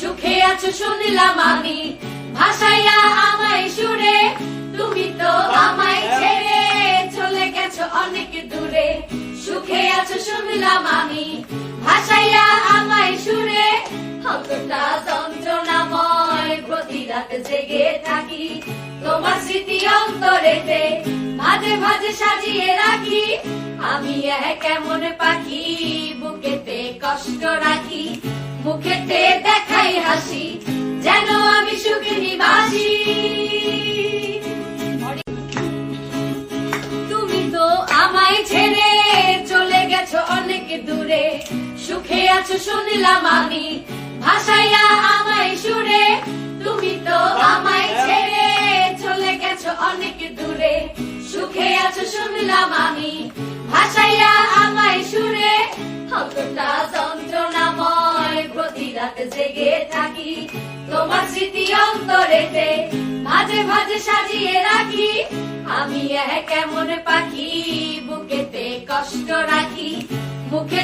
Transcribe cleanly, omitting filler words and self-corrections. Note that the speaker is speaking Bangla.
সুখে আছো শুনলাম আমি, ভাসাইয়া আমায় সুরে, তুমি তো আমায় ছেড়ে চলে গেছো অনেক দূরে। সুখে আছো শুনলাম আমি, ভাসাইয়া আমায় সুরে, কতটা যন্ত্রণাময় প্রতি রাত জেগে থাকি, তোমার স্মৃতি অন্তরেতে মাঝে মাঝে সাজিয়ে রাখি। আমি এক এমন পাখি, বুকেতে কষ্ট রাখি, মুখেতে দেখাই হাসি, যেন আমি সুখে নিবাসী। তুমি তো আমায় ছেড়ে চলে গেছো অনেক দূরে। সুখে আছো শুনলাম আমি, ভাসাইয়া আমায় সুরে, তুমি তো আমায় ছেড়ে চলে গেছো অনেক দূরে। সুখে আছো শুনলাম আমি, ভাসাইয়া আমায় সুরে, কতটা যন্ত্রণাময় প্রতি রাত জেগে থাকি, তোমার স্মৃতি অন্তরেতে মাঝে মাঝে সাজিয়ে রাখি। আমি এক এমন পাখি, বুকেতে কষ্ট রাখি, মুখে